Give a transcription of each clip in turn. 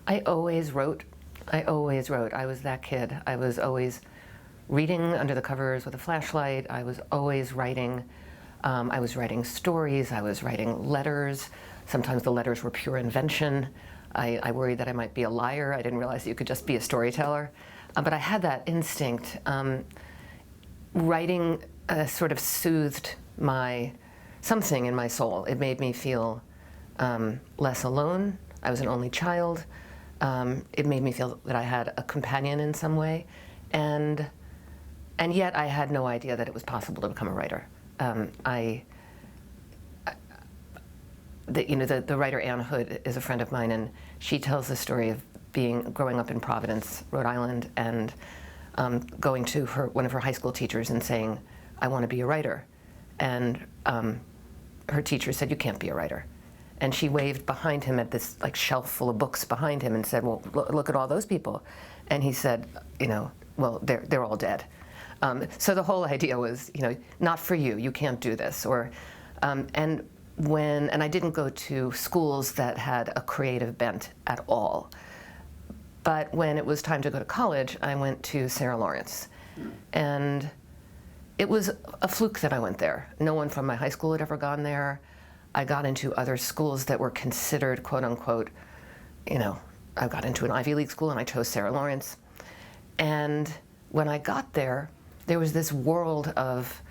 I always wrote. I always wrote. I was that kid. I was always reading under the covers with a flashlight. I was always writing. I was writing stories. I was writing letters. Sometimes the letters were pure invention. I worried that I might be a liar. I didn't realize that you could just be a storyteller. But I had that instinct. Writing sort of soothed something in my soul. It made me feel less alone. I was an only child. It made me feel that I had a companion in some way. And yet I had no idea that it was possible to become a writer. The writer Ann Hood is a friend of mine, and she tells the story of growing up in Providence, Rhode Island, and going to one of her high school teachers and saying, "I want to be a writer." And her teacher said, "You can't be a writer." And she waved behind him at this shelf full of books behind him and said, "Well, look at all those people." And he said, "Well, they're all dead." So the whole idea was, not for you. You can't do this. And I didn't go to schools that had a creative bent at all. But when it was time to go to college, I went to Sarah Lawrence. And it was a fluke that I went there. No one from my high school had ever gone there. I got into other schools that were considered, quote unquote, I got into an Ivy League school and I chose Sarah Lawrence. And when I got there, there was this world of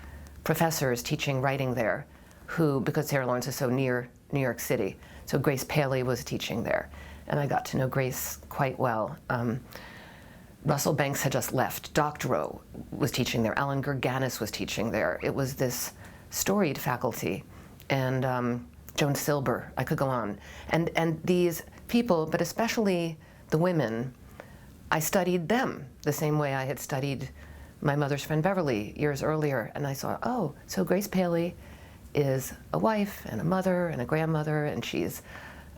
professors teaching writing there who, because Sarah Lawrence is so near New York City, so Grace Paley was teaching there. And I got to know Grace quite well. Russell Banks had just left. Doctorow was teaching there. Alan Gurganis was teaching there. It was this storied faculty. And Joan Silber, I could go on. And these people, but especially the women, I studied them the same way I had studied my mother's friend Beverly years earlier. And I saw, oh, so Grace Paley is a wife and a mother and a grandmother, and she's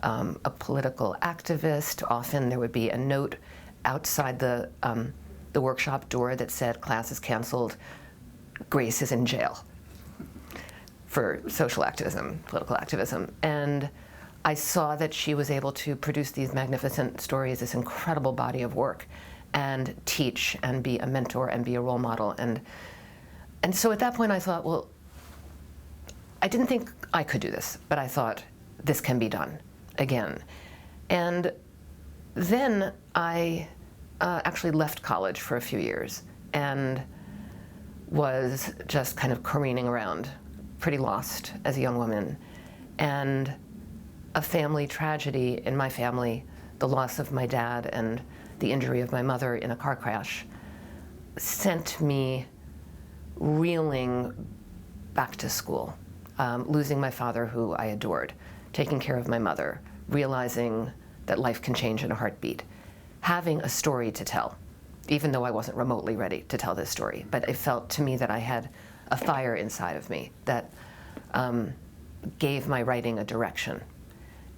a political activist. Often there would be a note outside the workshop door that said, "Class is canceled, Grace is in jail," for social activism, political activism. And I saw that she was able to produce these magnificent stories, this incredible body of work, and teach and be a mentor and be a role model. And so at that point I thought, well, I didn't think I could do this, but I thought this can be done again. And then I actually left college for a few years and was just kind of careening around, pretty lost as a young woman. And a family tragedy in my family, the loss of my dad and the injury of my mother in a car crash, sent me reeling back to school, losing my father, who I adored, taking care of my mother, realizing that life can change in a heartbeat, having a story to tell, even though I wasn't remotely ready to tell this story. But it felt to me that I had a fire inside of me that gave my writing a direction.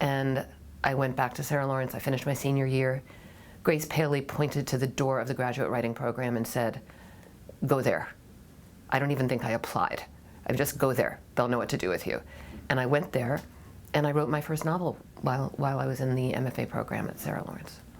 And I went back to Sarah Lawrence. I finished my senior year. Grace Paley pointed to the door of the graduate writing program and said, "Go there." I don't even think I applied. I just go there. They'll know what to do with you. And I went there, and I wrote my first novel while I was in the MFA program at Sarah Lawrence.